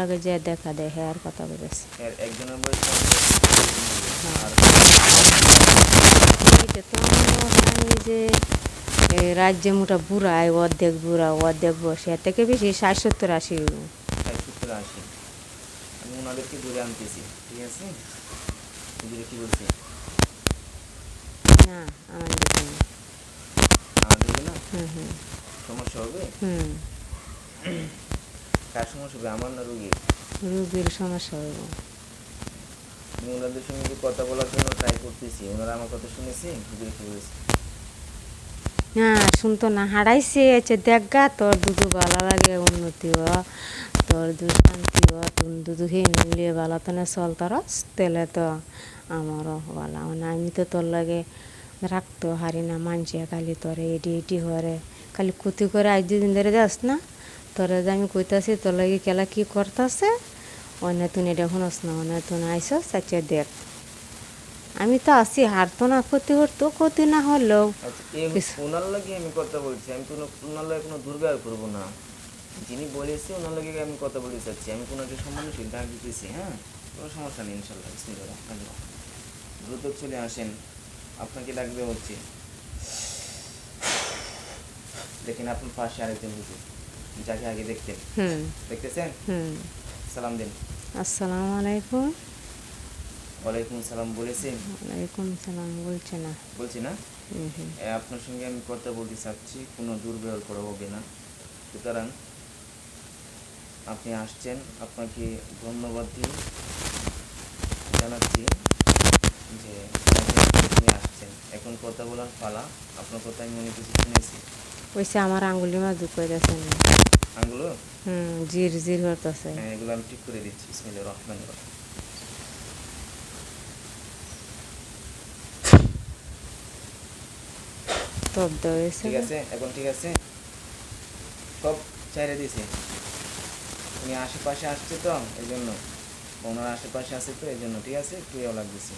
লাগে যে দেখা দেয় হ্যাঁ আর কথা বলেছে একজনের বয়স আর এইটা তো আমার এই যে রাজ্যে মোটা বুড়ায় অর্ধেক বুড়া অর্ধেক বসে এর থেকে বেশি 60-70-80 70-80। আমি ওনাদেরকে দূরে আনতেছি, ঠিক আছে? দূরে কি বলছি? না আমার দেখুন আমাদের না হুম হুম সমস্যা হবে। হুম কার সমস্যা হবে, আমার না রোগীর? রোগীর সমস্যা হইব। আমি ওনাদের সঙ্গে কথা বলার জন্য ট্রাই করতেছি, ওনারা আমার কথা শুনেছে, দূরে কি বলেছে? না শুনতো না হারাইছে দেখা তোর দুধু ভালো লাগে উন্নতি হ তোর দুধ শান্তি হ তুমি দুধু খেয়ে নিলে ভালো তো না চল তরস তেলে তো আমারও ভালো না আমি তো তোর লাগে রাখতো হারি না মানছে খালি তোরে এটি হরে খালি ক্ষতি করে আজ 2 দিন ধরে যাস না তোরে যে আমি কইতাছি তোর লাগে কেলা কি করতেছে অন্য তুই এটা শুনস না অন্য তুই আইস সাচে দেখ আমি তো আছি হারতো না ক্ষতি করতো ক্ষতি না হলেও আচ্ছা, ওনার লাগে আমি কথা বলছি, আমি কোনো ওনার লাগে কোনো দুর্ব্যবহার করবো না। যিনি বলেছে ওনার লাগে আমি কথা বলতে চাচ্ছি, আমি কোনো একটা সম্মানশীল ডাক দিতেছি। হ্যাঁ, কোনো সমস্যা নেই ইনশাল্লাহ। বিসমিল্লাহির রহমানির রহিম। দ্রুত চলে আসেন, আপনাকে ডাকবে হচ্ছে। দেখেন আপনার পাশে আরেকজন হুজুর, যাকে আগে দেখতেন, দেখতেছেন? সালাম দিন। আসসালামু আলাইকুম। ওয়ালাইকুম সালাম বলেছেন? ওয়ালাইকুম সালাম বলছে না বলছি না। আপনার সঙ্গে আমি কথা বলতে চাচ্ছি, কোনো দুর্ব্যবহার করা হবে না। সুতরাং আপনি আসছেন, আপনাকে ধন্যবাদ দিয়ে জানাচ্ছি যে আপনি আসছেন। এখন কথা বলার পালা, আপনার কথা আমি অনেক কিছু শুনেছি। ওইসে আমার আঙ্গুলি মা দুঃখ হইতেছে না আঙ্গুলো জির জির করতেছে হ্যাঁ, এগুলো আমি ঠিক করে দিচ্ছি। বিসমিল্লাহির রহমানির রহিম। তব্দ হয়েছে ঠিক আছে, এখন ঠিক আছে, সব চাইরে দিয়েছি। উনি আশেপাশে আসছে তো এই জন্য, ওনার আশেপাশে আছে তো এই জন্য, ঠিক আছে, একটু ইয়ে লাগতেছে।